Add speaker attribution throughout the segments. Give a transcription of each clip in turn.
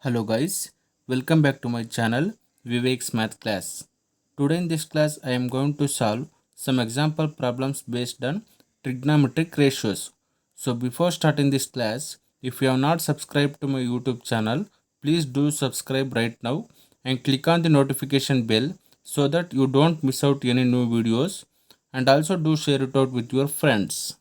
Speaker 1: Hello guys, welcome back to my channel Vivek's Math Class. Today in this class I am going to solve some example problems based on trigonometric ratios. So before starting this class, if you have not subscribed to my YouTube channel, please do subscribe right now and click on the notification bell so that you don't miss out any new videos, and also do share it out with your friends.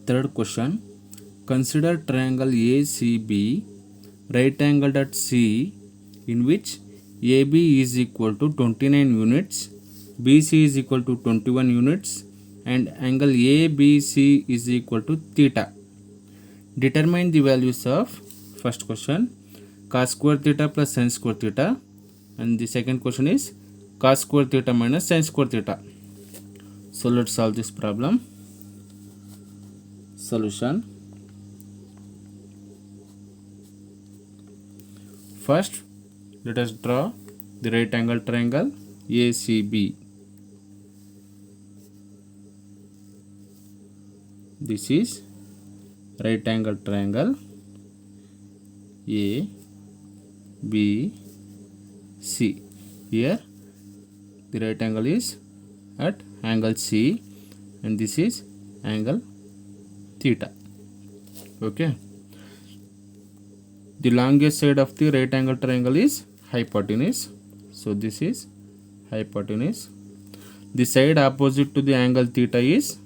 Speaker 1: Third question. Consider triangle ACB right angled at C, in which AB is equal to 29 units, BC is equal to 21 units, and angle ABC is equal to theta. Determine the values of, first question, cos square theta plus sin square theta, and the second question is cos square theta minus sin square theta. So let's solve this problem. Solution. First, let us draw the right angle triangle ACB. This is right angle triangle ABC. Here the right angle is at angle C and this is angle theta. Okay. The longest side of the right angle triangle is hypotenuse. So this is hypotenuse. The side opposite to the angle theta is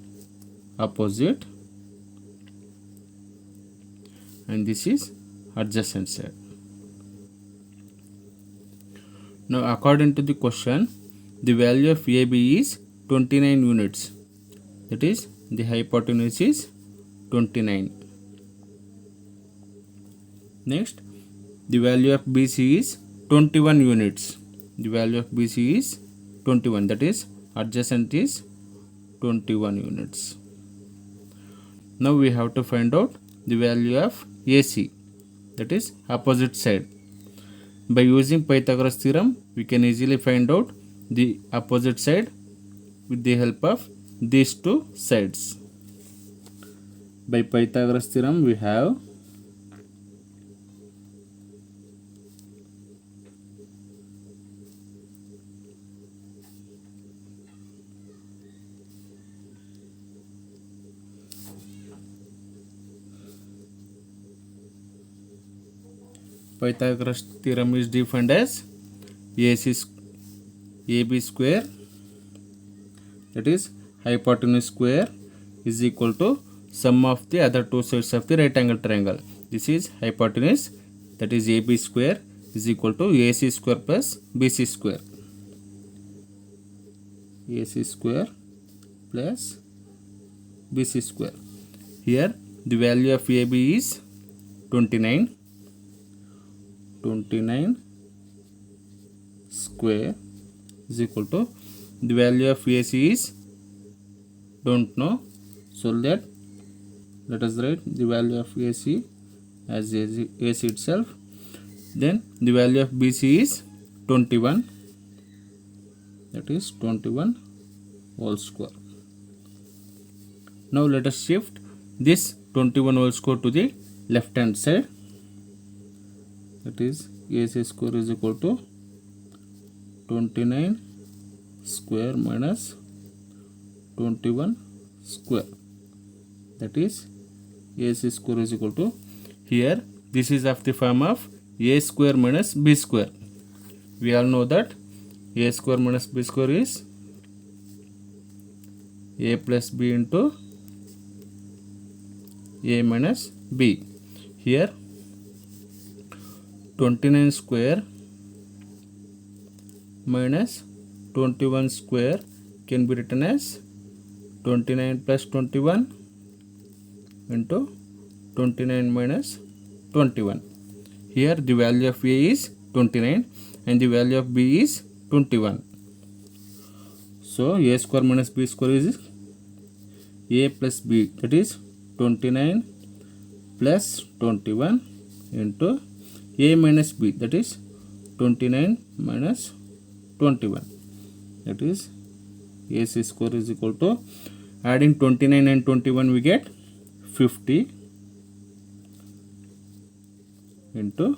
Speaker 1: opposite. And this is adjacent side. Now according to the question, the value of AB is 29 units. That is, the hypotenuse is 29. Next, the value of BC is 21 units. The value of BC is 21. That is, adjacent is 21 units. Now we have to find out the value of AC. That is, opposite side. By using Pythagoras theorem, we can easily find out the opposite side with the help of these two sides. By Pythagoras theorem, we have Pythagoras theorem is defined as AB square, that is hypotenuse square, is equal to sum of the other two sides of the right angle triangle. This is hypotenuse, that is AB square, is equal to AC square plus BC square. AC square plus BC square. Here the value of AB is 29. 29 square is equal to the value of AC is don't know, so let us write the value of AC as AC itself. Then the value of BC is 21, that is 21 whole square. Now let us shift this 21 whole square to the left hand side. That is AC square is equal to 29 square minus 21 square. That is AC square is equal to, here this is of the form of A square minus B square. We all know that A square minus B square is A plus B into A minus B. Here 29 square minus 21 square can be written as 29 plus 21 into 29 minus 21. Here the value of A is 29 and the value of B is 21. So A square minus B square is A plus B, that is 29 plus 21 into a minus b, that is 29 minus 21, that is ac square is equal to, adding 29 and 21 we get 50 into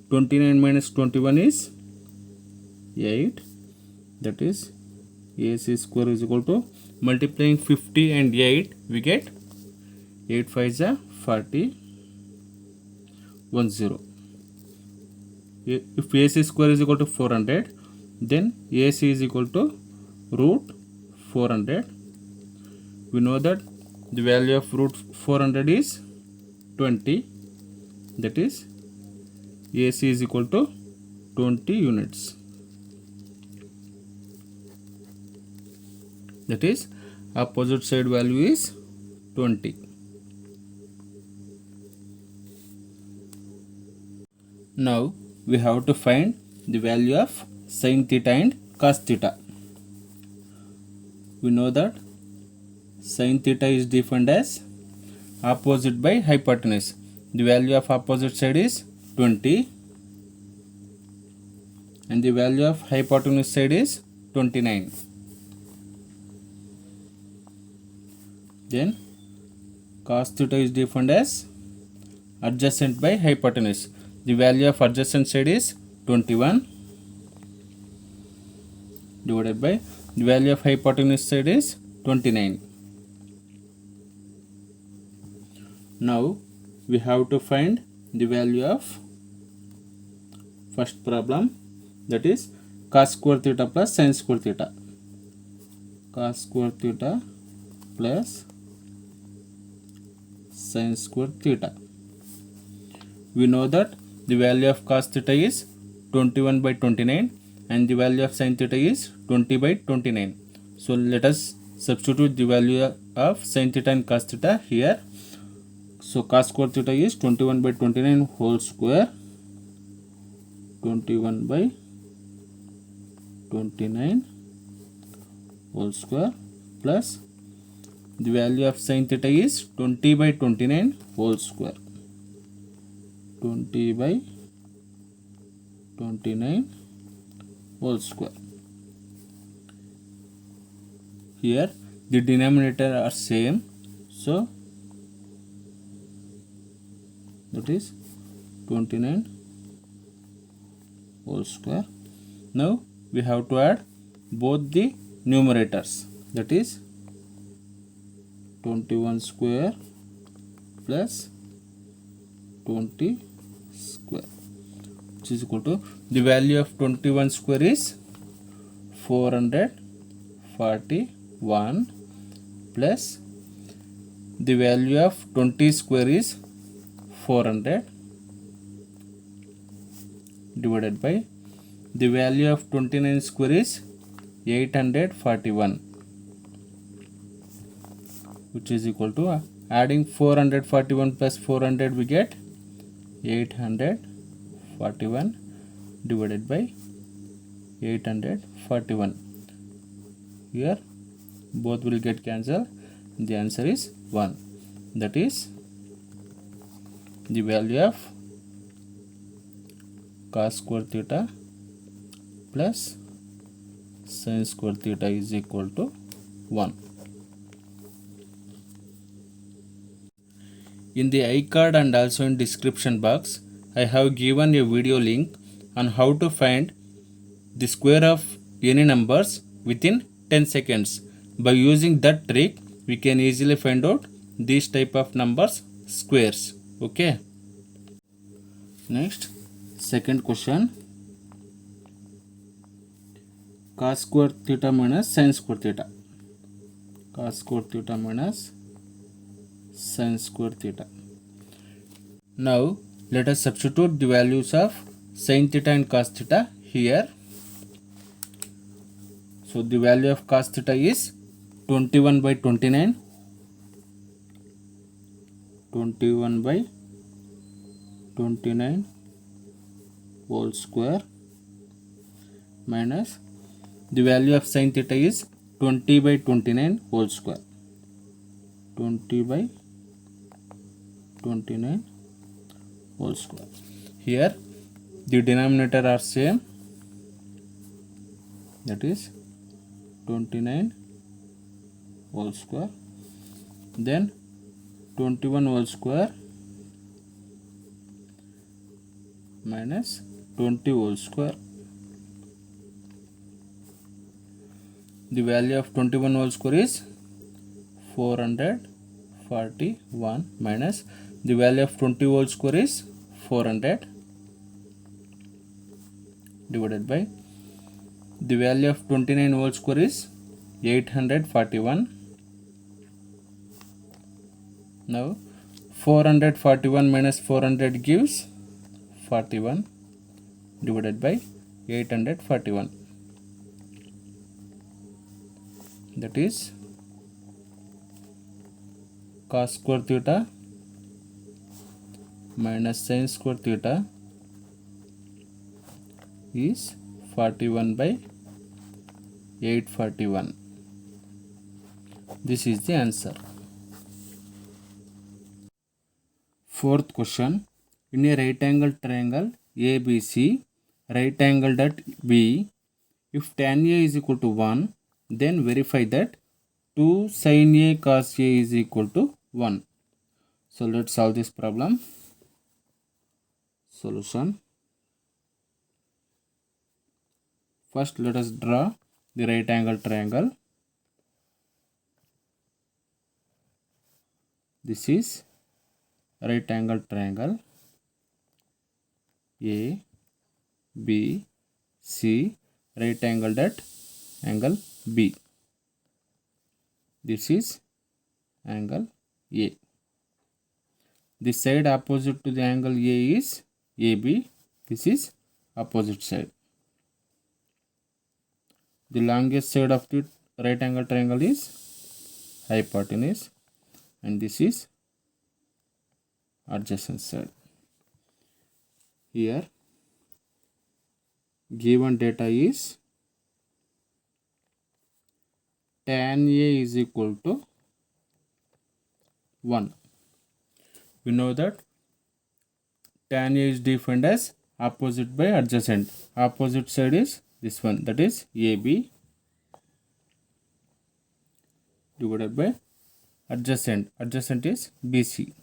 Speaker 1: 29 minus 21 is 8, that is ac square is equal to, multiplying 50 and 8 we get 8 5 is 40, 10. If AC square is equal to 400, then AC is equal to root 400. We know that the value of root 400 is 20, that is AC is equal to 20 units. That is opposite side value is 20. Now we have to find the value of sin theta and cos theta. We know that sin theta is defined as opposite by hypotenuse. The value of opposite side is 20 and the value of hypotenuse side is 29. Then cos theta is defined as adjacent by hypotenuse. The value of adjacent side is 21 divided by the value of hypotenuse side is 29. Now we have to find the value of first problem, that is cos square theta plus sin square theta. Cos square theta plus sin square theta. We know that the value of cos theta is 21 by 29 and the value of sin theta is 20 by 29. So let us substitute the value of sin theta and cos theta here. So cos square theta is 21 by 29 whole square, 21 by 29 whole square, plus the value of sin theta is 20 by 29 whole square, 20 by 29 whole square. Here the denominator are same, so that is 29 whole square. Now we have to add both the numerators, that is 21 square plus 20 square, which is equal to, the value of 21 square is 441 plus the value of 20 square is 400 divided by the value of 29 square is 841, which is equal to, adding 441 plus 400 we get 841 divided by 841. Here both will get cancelled. The answer is 1. That is the value of cos square theta plus sin square theta is equal to 1. In the iCard and also in description box, I have given a video link on how to find the square of any numbers within 10 seconds. By using that trick, we can easily find out these type of numbers squares. Okay. Next, second question. Cos square theta minus sin square theta. Cos square theta minus sin square theta. Now let us substitute the values of sin theta and cos theta here. So the value of cos theta is 21 by 29, 21 by 29 whole square, minus the value of sin theta is 20 by 29 whole square, 20 by 29 whole square. Here the denominator are same, that is 29 whole square, then 21 whole square minus 20 whole square. The value of 21 whole square is 441 minus the value of 20 whole square is 400 divided by the value of 29 whole square is 841. Now 441 minus 400 gives 41 divided by 841, that is cos square theta minus sin square theta is 41 by 841. This is the answer. Fourth question. In a right angle triangle ABC, right angled at B, if tan A is equal to 1, then verify that 2 sin A cos A is equal to 1. So let's solve this problem. Solution. First let us draw the right angle triangle. This is right angle triangle A B C, right angled at angle B. This is angle A. The side opposite to the angle A is AB. This is opposite side. The longest side of the right angle triangle is hypotenuse, and this is adjacent side. Here given data is tan A is equal to 1. We know that tan A is defined as opposite by adjacent. Opposite side is this one, that is AB divided by adjacent. Adjacent is BC.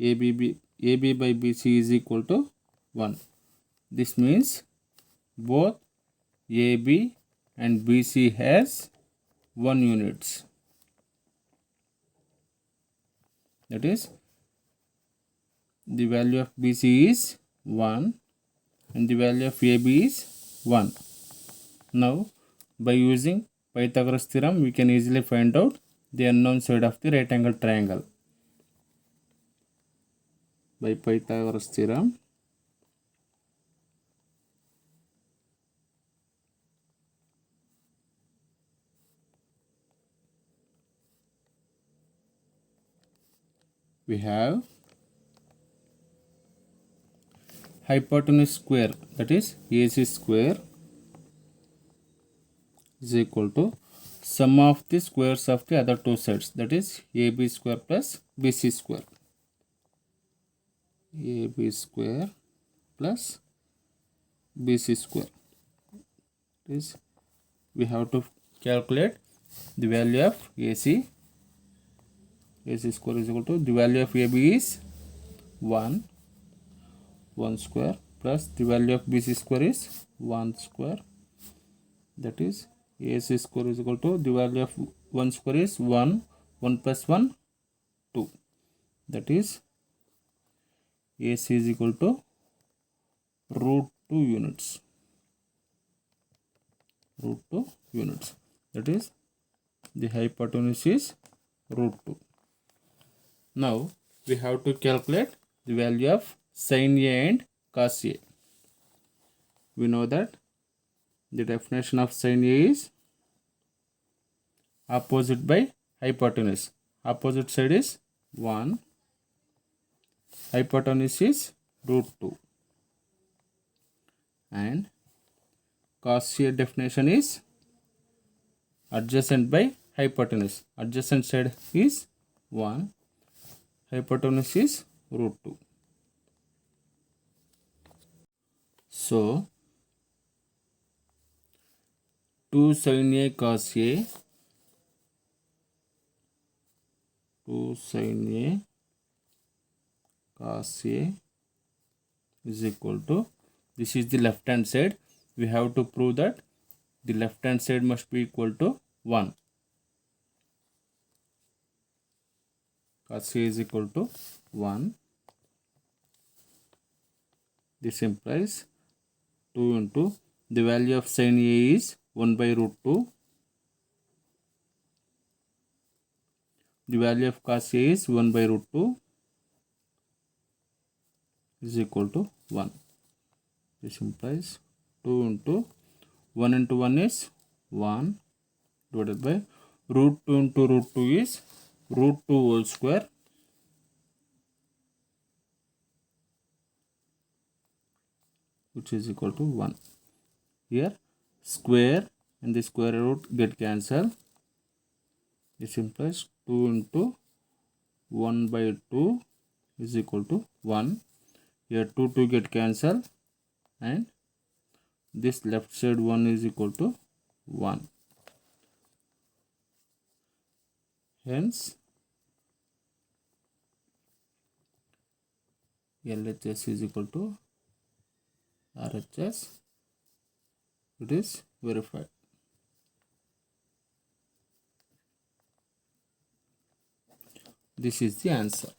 Speaker 1: AB by BC is equal to 1. This means both AB and BC has 1 units. That is the value of BC is 1 and the value of AB is 1. Now by using Pythagoras theorem we can easily find out the unknown side of the right angle triangle. By Pythagoras theorem we have hypotenuse square, that is AC square, is equal to sum of the squares of the other two sides, that is AB square plus BC square. AB square plus BC square. Is we have to calculate the value of AC. AC square is equal to the value of AB is 1 square plus the value of BC square is 1 square, that is AC square is equal to the value of 1 square is 1 plus 1 2, that is AC is equal to root 2 units. Root 2 units, that is the hypotenuse is root 2. Now we have to calculate the value of sin A and cos A. We know that the definition of sin A is opposite by hypotenuse. Opposite side is 1, hypotenuse is root 2, and cos A definition is adjacent by hypotenuse. Adjacent side is 1, hypotenuse is root 2. So 2 sin a cos a, 2 sin a cos a is equal to, this is the left hand side, we have to prove that the left hand side must be equal to 1. Cos a is equal to 1. This implies 2 into the value of sin a is 1 by root 2. The value of cos a is 1 by root 2 is equal to 1. This implies 2 into 1 into 1 is 1 divided by root 2 into root 2 is root 2 whole square, which is equal to 1. Here square and the square root get cancelled. This implies 2 into 1 by 2 is equal to 1. Here 2 get cancelled and this left side 1 is equal to 1. Hence LHS is equal to RHS. It is verified. This is the answer.